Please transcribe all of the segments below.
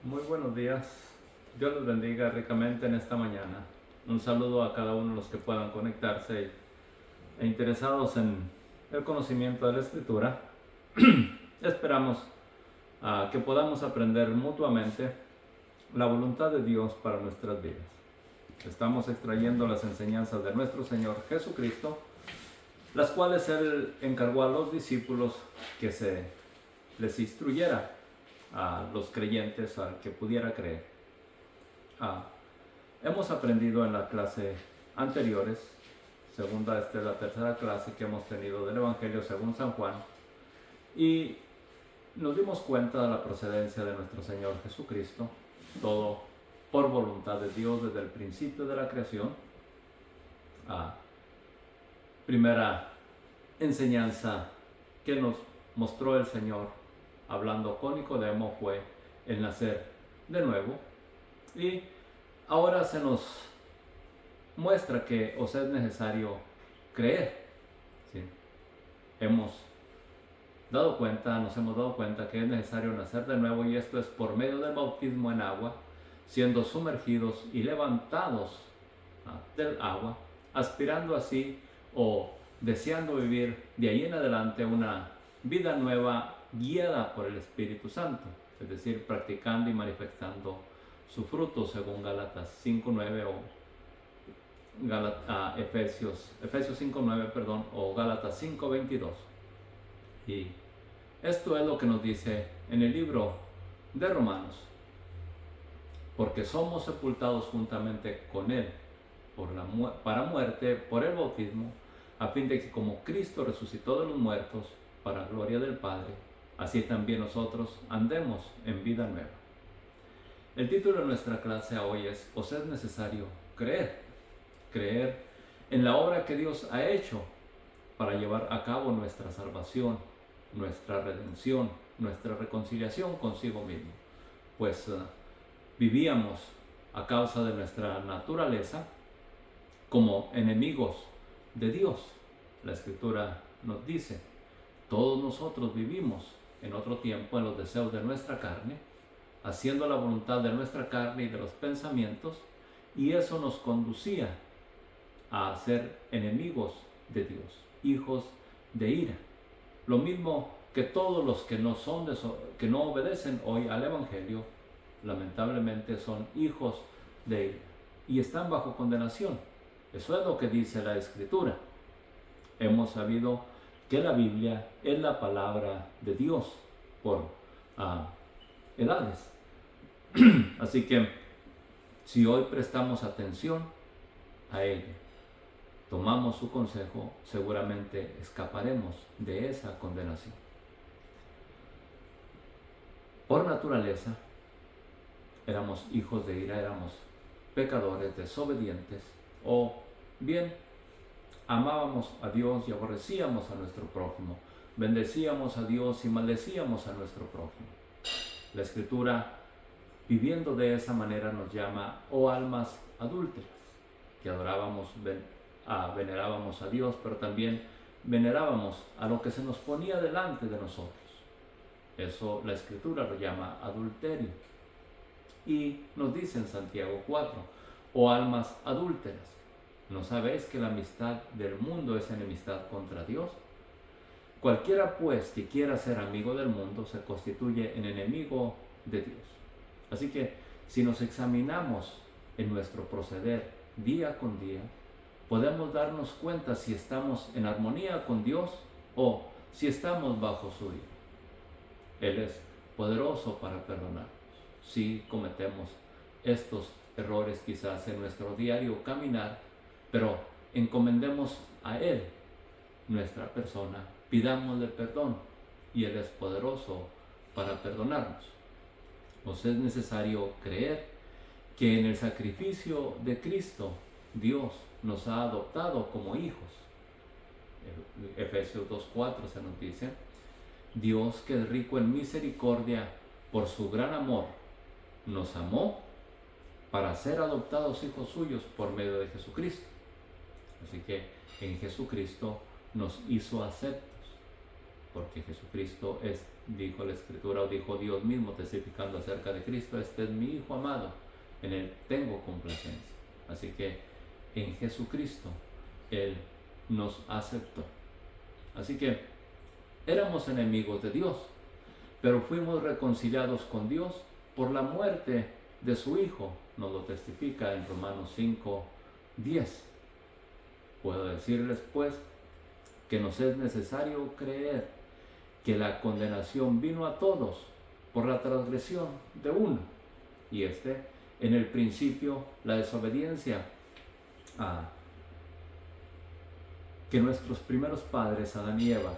Muy buenos días. Dios los bendiga ricamente en esta mañana. Un saludo a cada uno de los que puedan conectarse e interesados en el conocimiento de la Escritura. Esperamos que podamos aprender mutuamente la voluntad de Dios para nuestras vidas. Estamos extrayendo las enseñanzas de nuestro Señor Jesucristo, las cuales Él encargó a los discípulos que se les instruyera a los creyentes, al que pudiera creer. Hemos aprendido en la clase anteriores, esta es la tercera clase que hemos tenido del Evangelio según San Juan, y nos dimos cuenta de la procedencia de nuestro Señor Jesucristo, todo por voluntad de Dios desde el principio de la creación. Primera enseñanza que nos mostró el Señor hablando con Nicodemo fue el nacer de nuevo, y ahora se nos muestra que os es necesario creer. ¿Sí? Nos hemos dado cuenta que es necesario nacer de nuevo, y esto es por medio del bautismo en agua, siendo sumergidos y levantados del agua, aspirando así o deseando vivir de ahí en adelante una vida nueva guiada por el Espíritu Santo, es decir, practicando y manifestando su fruto según Gálatas 5:9 o Efesios 5:9, perdón, o Gálatas 5:22. Y esto es lo que nos dice en el libro de Romanos: porque somos sepultados juntamente con Él para muerte por el bautismo, a fin de que como Cristo resucitó de los muertos para gloria del Padre, así también nosotros andemos en vida nueva. El título de nuestra clase hoy es: os es necesario creer en la obra que Dios ha hecho para llevar a cabo nuestra salvación, nuestra redención, nuestra reconciliación consigo mismo. Pues vivíamos a causa de nuestra naturaleza como enemigos de Dios. La Escritura nos dice: todos nosotros vivimos en otro tiempo en los deseos de nuestra carne, haciendo la voluntad de nuestra carne y de los pensamientos, y eso nos conducía a ser enemigos de Dios, hijos de ira. Lo mismo que todos los que que no obedecen hoy al Evangelio, lamentablemente son hijos de ira y están bajo condenación. Eso es lo que dice la Escritura. Hemos sabido que la Biblia es la palabra de Dios por edades. Así que si hoy prestamos atención a ella, tomamos su consejo, seguramente escaparemos de esa condenación. Por naturaleza, éramos hijos de ira, éramos pecadores, desobedientes, o bien amábamos a Dios y aborrecíamos a nuestro prójimo, bendecíamos a Dios y maldecíamos a nuestro prójimo. La Escritura, viviendo de esa manera, nos llama almas adúlteras, que venerábamos a Dios, pero también venerábamos a lo que se nos ponía delante de nosotros. Eso la Escritura lo llama adulterio. Y nos dice en Santiago 4: almas adúlteras, ¿no sabéis que la amistad del mundo es enemistad contra Dios? Cualquiera pues que quiera ser amigo del mundo se constituye en enemigo de Dios. Así que si nos examinamos en nuestro proceder día con día, podemos darnos cuenta si estamos en armonía con Dios o si estamos bajo su ira. Él es poderoso para perdonarnos si cometemos estos errores quizás en nuestro diario caminar, pero encomendemos a Él nuestra persona, pidámosle perdón, y Él es poderoso para perdonarnos. Nos es necesario creer que en el sacrificio de Cristo Dios nos ha adoptado como hijos. Efesios 2:4 se nos dice: Dios, que es rico en misericordia, por su gran amor nos amó para ser adoptados hijos suyos por medio de Jesucristo. Así que en Jesucristo nos hizo aceptos porque Jesucristo es, dijo la Escritura, o dijo Dios mismo testificando acerca de Cristo, este es mi Hijo amado, en Él tengo complacencia. Así que en Jesucristo Él nos aceptó. Así que éramos enemigos de Dios, pero fuimos reconciliados con Dios por la muerte de su Hijo. Nos lo testifica en Romanos 5:10. Puedo decirles pues que nos es necesario creer que la condenación vino a todos por la transgresión de uno, y en el principio la desobediencia que nuestros primeros padres, Adán y Eva,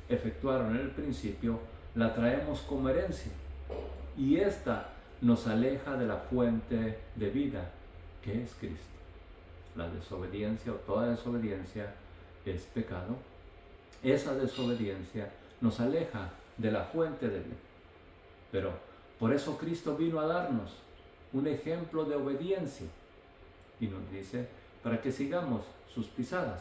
efectuaron en el principio, la traemos como herencia, y esta nos aleja de la fuente de vida que es Cristo. La desobediencia o toda desobediencia es pecado. Esa desobediencia nos aleja de la fuente de vida. Pero por eso Cristo vino a darnos un ejemplo de obediencia y nos dice para que sigamos sus pisadas.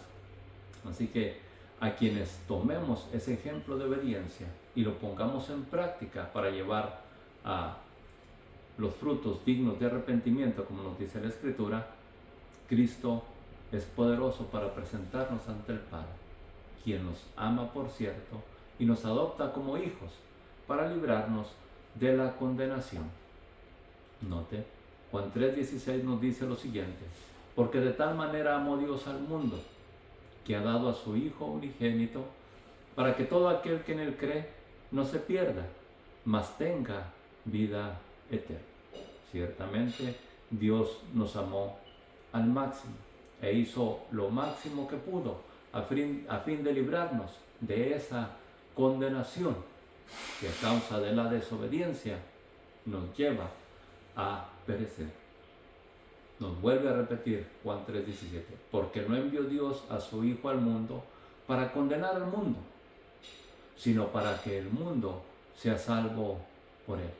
Así que a quienes tomemos ese ejemplo de obediencia y lo pongamos en práctica para llevar a los frutos dignos de arrepentimiento, como nos dice la Escritura, Cristo es poderoso para presentarnos ante el Padre, quien nos ama, por cierto, y nos adopta como hijos para librarnos de la condenación. Note, Juan 3:16 nos dice lo siguiente: porque de tal manera amó Dios al mundo, que ha dado a su Hijo unigénito, para que todo aquel que en él cree no se pierda, mas tenga vida eterna. Ciertamente Dios nos amó al máximo e hizo lo máximo que pudo a fin de librarnos de esa condenación que a causa de la desobediencia nos lleva a perecer. Nos vuelve a repetir Juan 3:17, porque no envió Dios a su Hijo al mundo para condenar al mundo, sino para que el mundo sea salvo por él.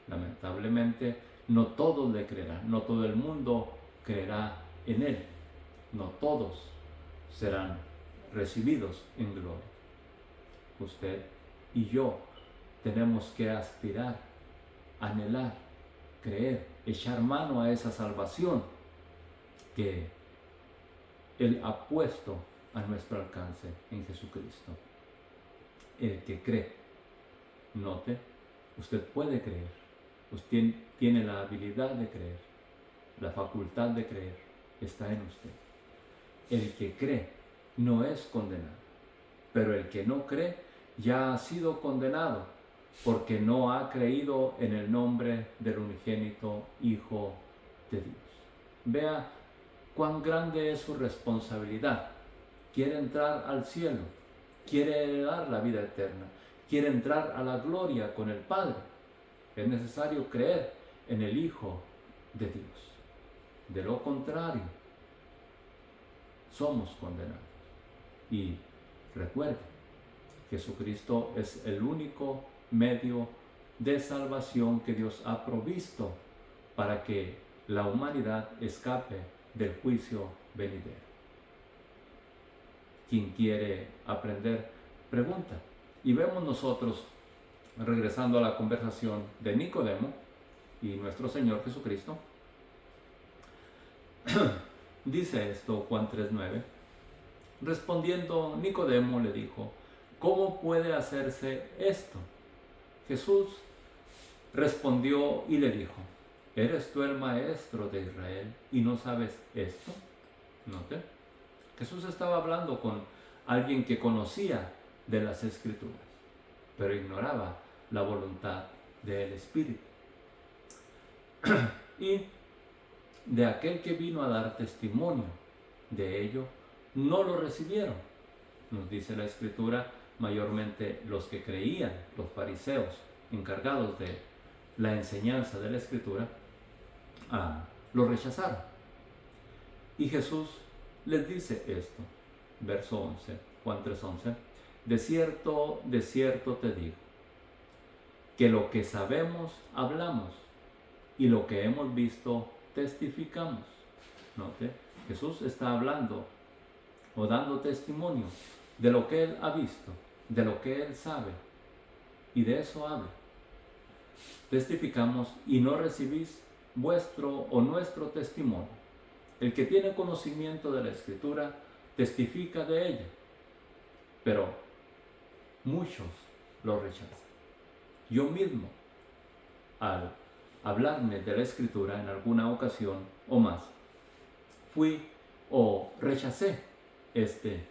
Lamentablemente, no todos le creerán, no todo el mundo creerá en él, no todos serán recibidos en gloria. Usted y yo tenemos que aspirar, anhelar, creer, echar mano a esa salvación que Él ha puesto a nuestro alcance en Jesucristo. El que cree, note, usted puede creer, usted tiene la habilidad de creer, la facultad de creer está en usted. El que cree no es condenado, pero el que no cree ya ha sido condenado porque no ha creído en el nombre del unigénito Hijo de Dios. Vea cuán grande es su responsabilidad. Quiere entrar al cielo, quiere heredar la vida eterna, quiere entrar a la gloria con el Padre. Es necesario creer en el Hijo de Dios. De lo contrario, somos condenados. Y recuerde, Jesucristo es el único medio de salvación que Dios ha provisto para que la humanidad escape del juicio venidero. Quien quiere aprender, pregunta. Y vemos nosotros, regresando a la conversación de Nicodemo y nuestro Señor Jesucristo, dice esto Juan 3:9. Respondiendo Nicodemo le dijo: ¿cómo puede hacerse esto? Jesús respondió y le dijo: ¿eres tú el maestro de Israel y no sabes esto? Note, Jesús estaba hablando con alguien que conocía de las Escrituras, pero ignoraba la voluntad del Espíritu. Y de aquel que vino a dar testimonio de ello, no lo recibieron. Nos dice la Escritura, mayormente los que creían, los fariseos encargados de la enseñanza de la Escritura, lo rechazaron. Y Jesús les dice esto, verso 11, Juan 3:11: de cierto te digo, que lo que sabemos hablamos, y lo que hemos visto testificamos. Note, Jesús está hablando o dando testimonio de lo que Él ha visto de lo que Él sabe, y de eso habla. Testificamos y no recibís vuestro o nuestro testimonio. El que tiene conocimiento de la Escritura testifica de ella, pero muchos lo rechazan. Yo mismo, al hablarme de la Escritura en alguna ocasión o más, fui o rechacé este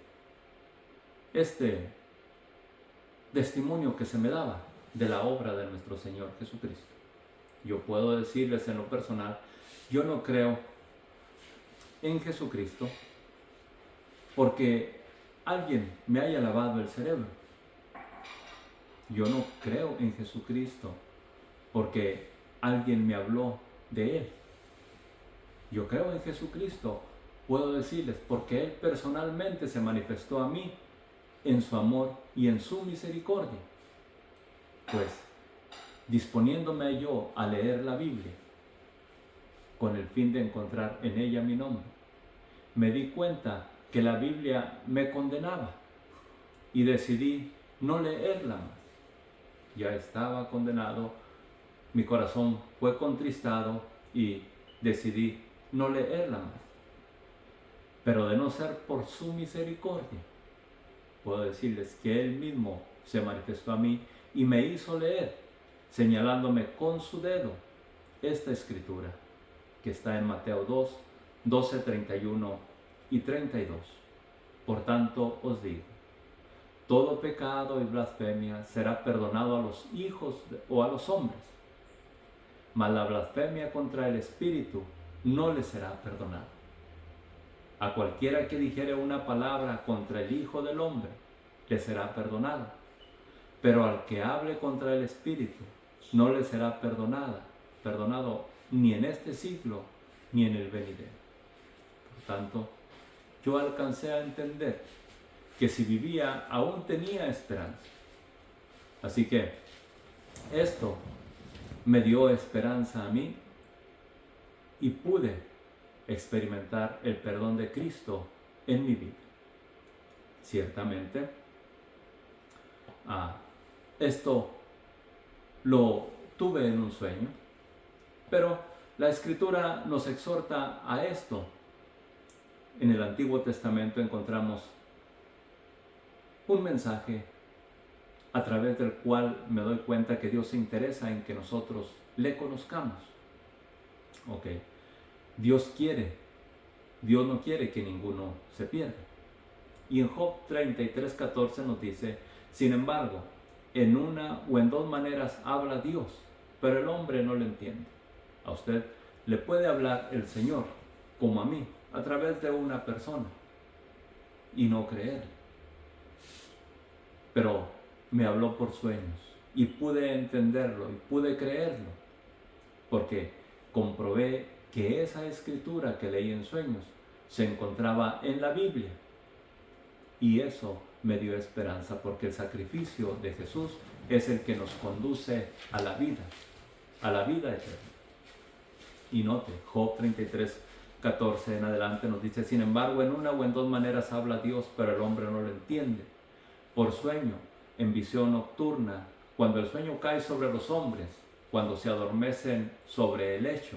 testimonio que se me daba de la obra de nuestro Señor Jesucristo. Yo puedo decirles en lo personal, yo no creo en Jesucristo porque alguien me haya lavado el cerebro. Yo no creo en Jesucristo porque alguien me habló de Él. Yo creo en Jesucristo, puedo decirles, porque Él personalmente se manifestó a mí en su amor y en su misericordia. Pues, disponiéndome yo a leer la Biblia, con el fin de encontrar en ella mi nombre, me di cuenta que la Biblia me condenaba y decidí no leerla más. Ya estaba condenado, mi corazón fue contristado y decidí no leerla más. Pero de no ser por su misericordia, puedo decirles que Él mismo se manifestó a mí y me hizo leer, señalándome con su dedo esta escritura que está en Mateo 2, 12, 31 y 32. Por tanto os digo, todo pecado y blasfemia será perdonado a los hijos o a los hombres, mas la blasfemia contra el Espíritu no le será perdonada. A cualquiera que dijere una palabra contra el Hijo del Hombre, le será perdonada, pero al que hable contra el Espíritu, no le será perdonado ni en este siglo, ni en el venidero. Por tanto, yo alcancé a entender que si vivía, aún tenía esperanza. Así que esto me dio esperanza a mí y pude experimentar el perdón de Cristo en mi vida. Ciertamente, esto lo tuve en un sueño, pero la Escritura nos exhorta a esto. En el Antiguo Testamento encontramos un mensaje a través del cual me doy cuenta que Dios se interesa en que nosotros le conozcamos. Dios no quiere que ninguno se pierda. Y en Job 33:14 nos dice, sin embargo, en una o en dos maneras habla Dios, pero el hombre no lo entiende. A usted le puede hablar el Señor, como a mí, a través de una persona, y no creer. Pero me habló por sueños, y pude entenderlo, y pude creerlo, porque comprobé que esa escritura que leí en sueños se encontraba en la Biblia. Y eso me dio esperanza, porque el sacrificio de Jesús es el que nos conduce a la vida eterna. Y note, Job 33:14 en adelante nos dice, sin embargo, en una o en dos maneras habla Dios, pero el hombre no lo entiende. Por sueño, en visión nocturna, cuando el sueño cae sobre los hombres, cuando se adormecen sobre el lecho.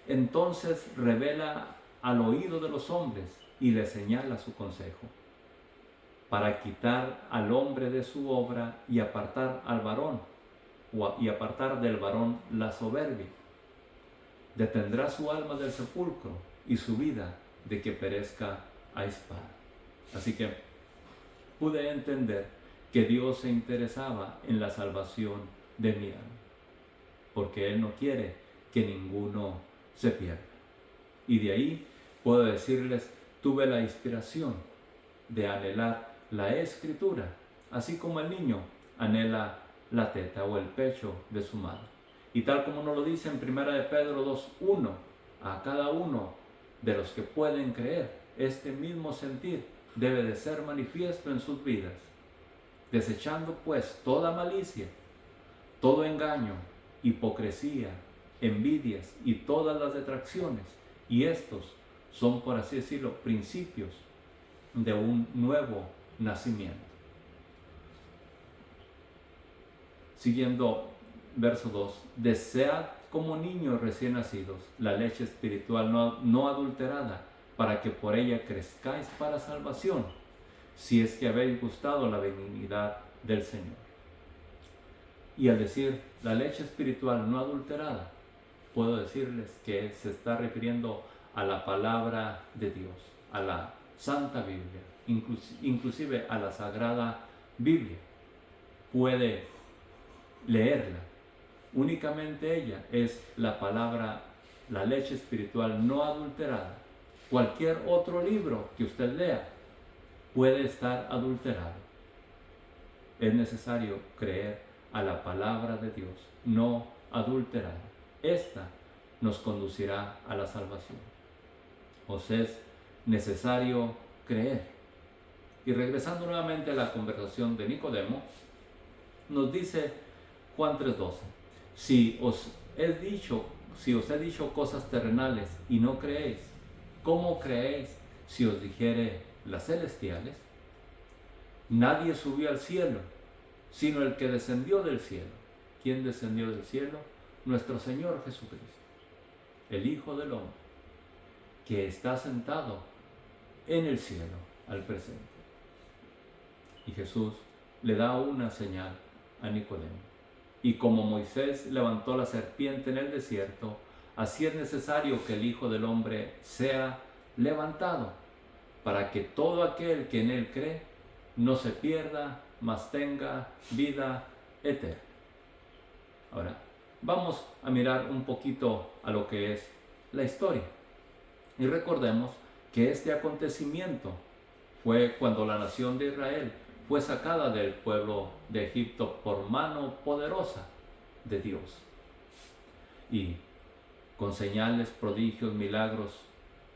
Entonces revela al oído de los hombres y les señala su consejo, para quitar al hombre de su obra y apartar al varón, y apartar del varón la soberbia. Detendrá su alma del sepulcro y su vida de que perezca a espada. Así que pude entender que Dios se interesaba en la salvación de mi alma, porque Él no quiere que ninguno se pierda. Y de ahí puedo decirles, tuve la inspiración de anhelar la Escritura, así como el niño anhela la teta o el pecho de su madre. Y tal como nos lo dice en 1 de Pedro 2:1, a cada uno de los que pueden creer, este mismo sentir debe de ser manifiesto en sus vidas, desechando pues toda malicia, todo engaño, hipocresía, envidias y todas las detracciones. Y estos son, por así decirlo, principios de un nuevo nacimiento. Siguiendo verso 2, desead como niños recién nacidos la leche espiritual no adulterada, para que por ella crezcáis para salvación, si es que habéis gustado la benignidad del Señor. Y al decir la leche espiritual no adulterada, puedo decirles que se está refiriendo a la palabra de Dios, a la Santa Biblia, inclusive a la Sagrada Biblia. Puede leerla. Únicamente ella es la palabra, la leche espiritual no adulterada. Cualquier otro libro que usted lea puede estar adulterado. Es necesario creer a la palabra de Dios no adulterada. Esta nos conducirá a la salvación. Os es necesario creer. Y regresando nuevamente a la conversación de Nicodemo, nos dice Juan 3:12, si os he dicho cosas terrenales y no creéis, ¿cómo creéis si os dijere las celestiales? Nadie subió al cielo, sino el que descendió del cielo. ¿Quién descendió del cielo? Nuestro Señor Jesucristo, el Hijo del Hombre, que está sentado en el cielo al presente. Y Jesús le da una señal a Nicodemo. Y como Moisés levantó la serpiente en el desierto, así es necesario que el Hijo del Hombre sea levantado, para que todo aquel que en él cree no se pierda, mas tenga vida eterna. Ahora, vamos a mirar un poquito a lo que es la historia. Y recordemos que este acontecimiento fue cuando la nación de Israel fue sacada del pueblo de Egipto por mano poderosa de Dios. Y con señales, prodigios, milagros,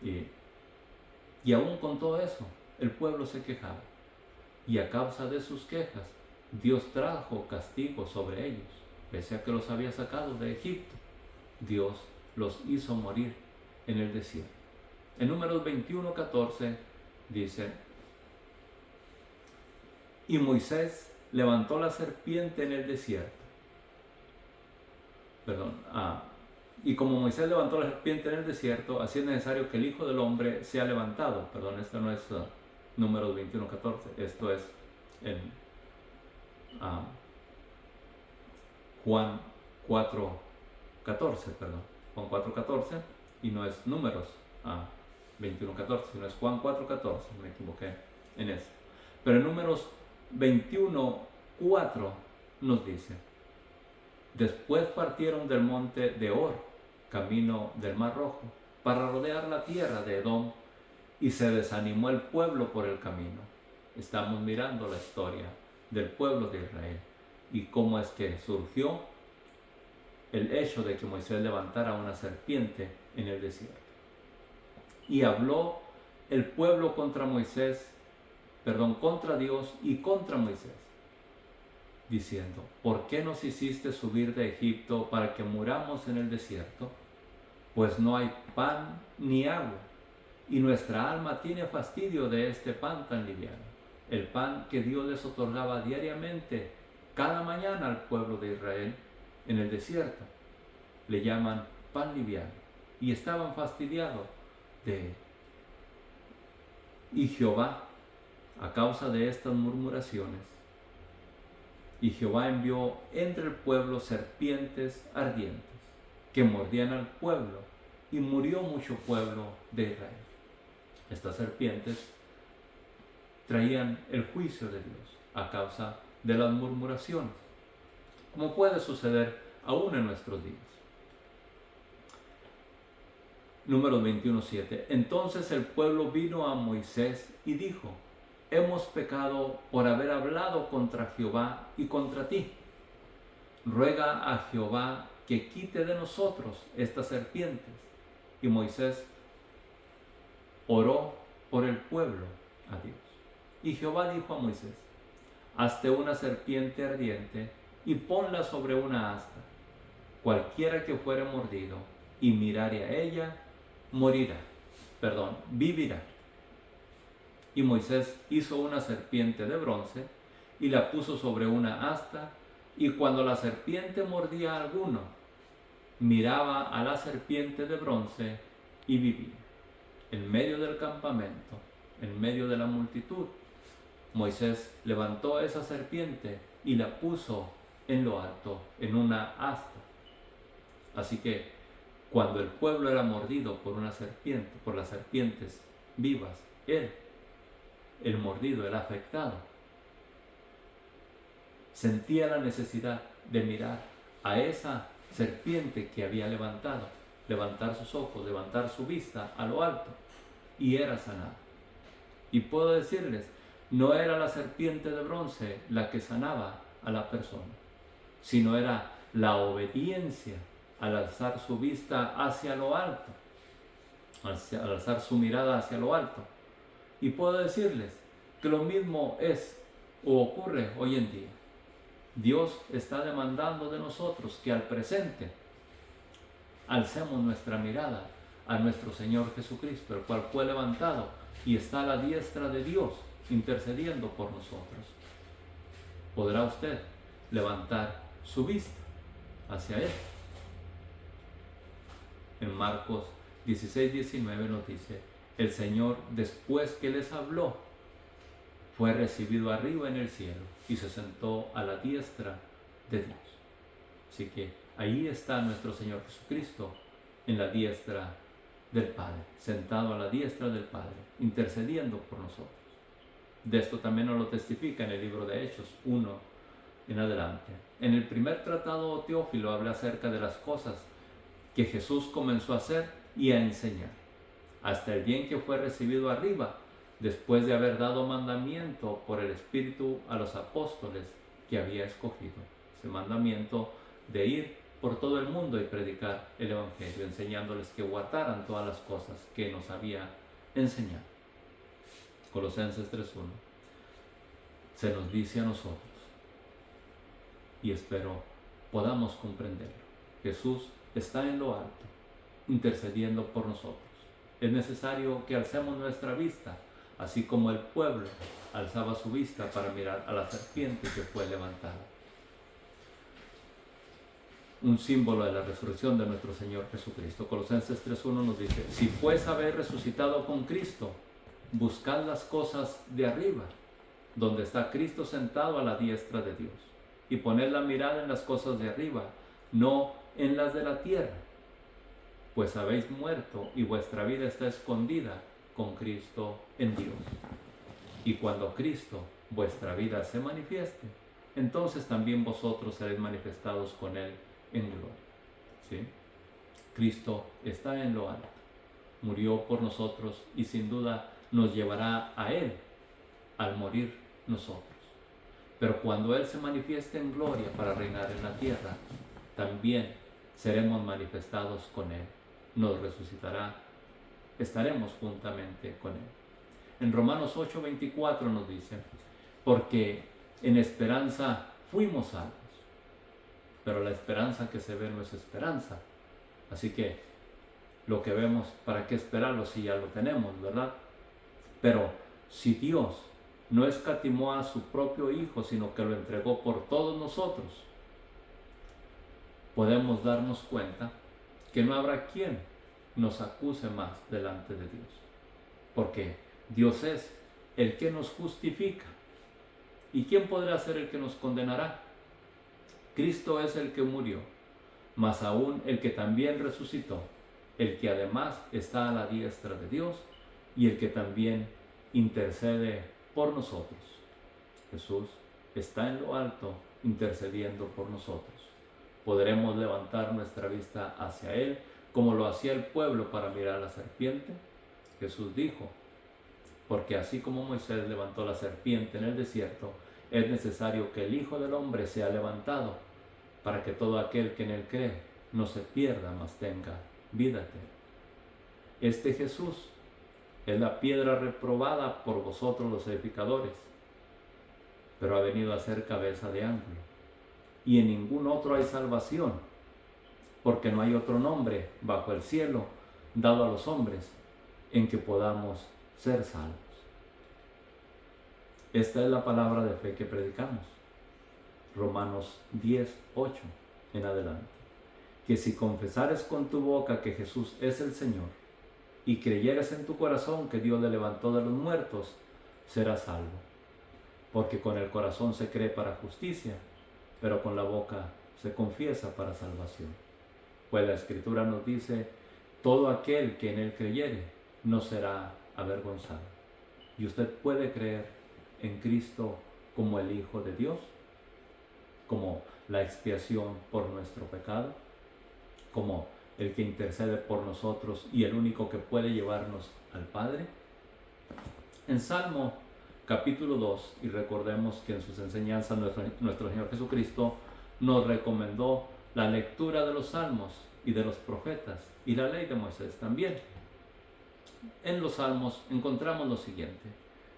y aún con todo eso, el pueblo se quejaba. Y a causa de sus quejas, Dios trajo castigo sobre ellos. Pese a que los había sacado de Egipto, Dios los hizo morir en el desierto. En Números 21:14 dice: y Moisés levantó la serpiente en el desierto. Y como Moisés levantó la serpiente en el desierto, así es necesario que el Hijo del Hombre sea levantado. Esto no es Números 21:14, esto es en Juan 4:14, Juan 4:14, y no es Números 21:14, sino es Juan 4:14, me equivoqué en eso. Pero en Números 21:4 nos dice: después partieron del monte de Hor, camino del Mar Rojo, para rodear la tierra de Edom, y se desanimó el pueblo por el camino. Estamos mirando la historia del pueblo de Israel y cómo es que surgió el hecho de que Moisés levantara una serpiente en el desierto. Y habló el pueblo contra Dios y contra Moisés, diciendo: ¿por qué nos hiciste subir de Egipto para que muramos en el desierto? Pues no hay pan ni agua, y nuestra alma tiene fastidio de este pan tan liviano. El pan que Dios les otorgaba diariamente, cada mañana al pueblo de Israel en el desierto, le llaman pan liviano, y estaban fastidiados de él. Y Jehová, a causa de estas murmuraciones, y Jehová envió entre el pueblo serpientes ardientes, que mordían al pueblo, y murió mucho pueblo de Israel. Estas serpientes traían el juicio de Dios a causa de las murmuraciones, como puede suceder aún en nuestros días. Números 21:7. Entonces el pueblo vino a Moisés y dijo: hemos pecado por haber hablado contra Jehová y contra ti. Ruega a Jehová que quite de nosotros estas serpientes. Y Moisés oró por el pueblo a Dios. Y Jehová dijo a Moisés: hazte una serpiente ardiente y ponla sobre una asta. Cualquiera que fuere mordido y mirare a ella, vivirá. Y Moisés hizo una serpiente de bronce y la puso sobre una asta Y cuando la serpiente mordía a alguno, miraba a la serpiente de bronce y vivía. En medio del campamento, en medio de la multitud, Moisés levantó esa serpiente y la puso en lo alto, en una asta. Así que cuando el pueblo era mordido por una serpiente, por las serpientes vivas, el mordido, el afectado, sentía la necesidad de mirar a esa serpiente que había levantado, levantar sus ojos, levantar su vista a lo alto, y era sanado. Y puedo decirles, no era la serpiente de bronce la que sanaba a la persona, sino era la obediencia al alzar su vista hacia lo alto, al alzar su mirada hacia lo alto. Y puedo decirles que lo mismo es o ocurre hoy en día. Dios está demandando de nosotros que al presente alcemos nuestra mirada a nuestro Señor Jesucristo, el cual fue levantado y está a la diestra de Dios intercediendo por nosotros. ¿Podrá usted levantar su vista hacia Él? En Marcos 16:19 nos dice, el Señor, después que les habló, fue recibido arriba en el cielo y se sentó a la diestra de Dios. Así que ahí está nuestro Señor Jesucristo en la diestra del Padre, sentado a la diestra del Padre, intercediendo por nosotros. De esto también nos lo testifica en el libro de Hechos 1 en adelante. En el primer tratado Teófilo habla acerca de las cosas que Jesús comenzó a hacer y a enseñar, hasta el día en que fue recibido arriba, después de haber dado mandamiento por el Espíritu a los apóstoles que había escogido. Ese mandamiento de ir por todo el mundo y predicar el Evangelio, enseñándoles que guardaran todas las cosas que nos había enseñado. Colosenses 3:1 se nos dice a nosotros, y espero podamos comprenderlo, Jesús está en lo alto, intercediendo por nosotros. Es necesario que alcemos nuestra vista, así como el pueblo alzaba su vista para mirar a la serpiente que fue levantada. Un símbolo de la resurrección de nuestro Señor Jesucristo. Colosenses 3:1 nos dice, si pues habéis resucitado con Cristo, buscad las cosas de arriba, donde está Cristo sentado a la diestra de Dios, y poned la mirada en las cosas de arriba, no en las de la tierra, pues habéis muerto y vuestra vida está escondida con Cristo en Dios. Y cuando Cristo, vuestra vida, se manifieste, entonces también vosotros seréis manifestados con Él en gloria. ¿Sí? Cristo está en lo alto, murió por nosotros y sin duda nos llevará a Él al morir nosotros. Pero cuando Él se manifieste en gloria para reinar en la tierra, también seremos manifestados con Él. Nos resucitará, estaremos juntamente con Él. En Romanos 8:24 nos dice, porque en esperanza fuimos salvos, pero la esperanza que se ve no es esperanza. Así que lo que vemos, ¿para qué esperarlo si ya lo tenemos, verdad? Pero si Dios no escatimó a su propio Hijo, sino que lo entregó por todos nosotros, podemos darnos cuenta que no habrá quien nos acuse más delante de Dios, porque Dios es el que nos justifica. ¿Y quién podrá ser el que nos condenará? Cristo es el que murió, mas aún el que también resucitó, el que además está a la diestra de Dios y el que también intercede por nosotros. Jesús está en lo alto intercediendo por nosotros. ¿Podremos levantar nuestra vista hacia Él como lo hacía el pueblo para mirar a la serpiente? Jesús dijo, porque así como Moisés levantó la serpiente en el desierto, es necesario que el Hijo del Hombre sea levantado, para que todo aquel que en Él cree no se pierda, mas tenga vida eterna. Este Jesús es la piedra reprobada por vosotros los edificadores, pero ha venido a ser cabeza de ángulo. Y en ningún otro hay salvación, porque no hay otro nombre bajo el cielo dado a los hombres en que podamos ser salvos. Esta es la palabra de fe que predicamos. Romanos 10:8 en adelante. Que si confesares con tu boca que Jesús es el Señor y creyeres en tu corazón que Dios le levantó de los muertos, serás salvo. Porque con el corazón se cree para justicia, pero con la boca se confiesa para salvación. Pues la Escritura nos dice, todo aquel que en Él creyere no será avergonzado. Y usted puede creer en Cristo como el Hijo de Dios, como la expiación por nuestro pecado, como el que intercede por nosotros y el único que puede llevarnos al Padre. En Salmo capítulo 2, y recordemos que en sus enseñanzas nuestro Señor Jesucristo nos recomendó la lectura de los salmos y de los profetas y la ley de Moisés también. En los salmos encontramos lo siguiente: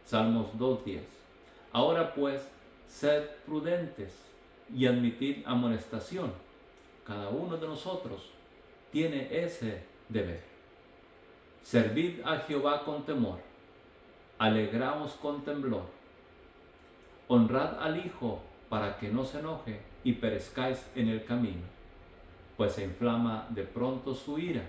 Salmos 2:10. Ahora pues, sed prudentes y admitid amonestación. Cada uno de nosotros tiene ese deber. Servid a Jehová con temor, alegraos con temblor. Honrad al Hijo para que no se enoje y perezcáis en el camino, pues se inflama de pronto su ira.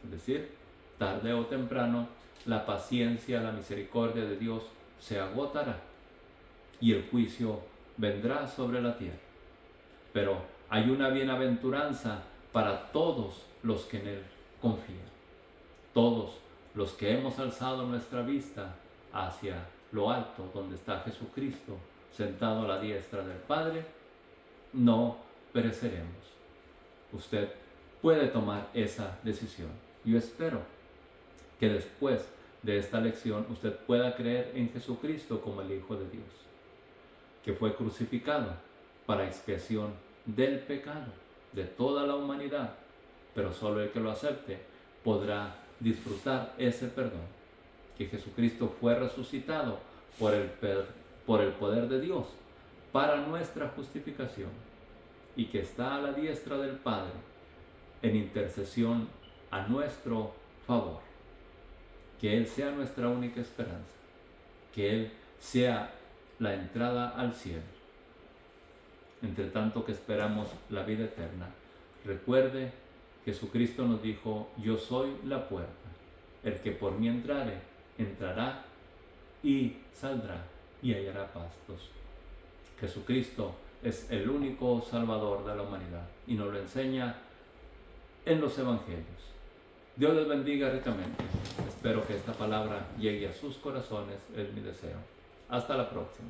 Es decir, tarde o temprano, la paciencia, la misericordia de Dios se agotará y el juicio vendrá sobre la tierra. Pero hay una bienaventuranza para todos los que en Él confían. Todos los que hemos alzado nuestra vista hacia lo alto, donde está Jesucristo sentado a la diestra del Padre, no pereceremos. Usted puede tomar esa decisión. Yo espero que después de esta lección usted pueda creer en Jesucristo como el Hijo de Dios, que fue crucificado para expiación del pecado de toda la humanidad, pero solo el que lo acepte podrá disfrutar ese perdón, que Jesucristo fue resucitado por el poder de Dios para nuestra justificación y que está a la diestra del Padre en intercesión a nuestro favor. Que Él sea nuestra única esperanza, que Él sea la entrada al cielo. Entre tanto que esperamos la vida eterna, recuerde, Jesucristo nos dijo, yo soy la puerta, el que por mí entrare, entrará y saldrá y hallará pastos. Jesucristo es el único Salvador de la humanidad y nos lo enseña en los Evangelios. Dios les bendiga ricamente. Espero que esta palabra llegue a sus corazones, es mi deseo. Hasta la próxima.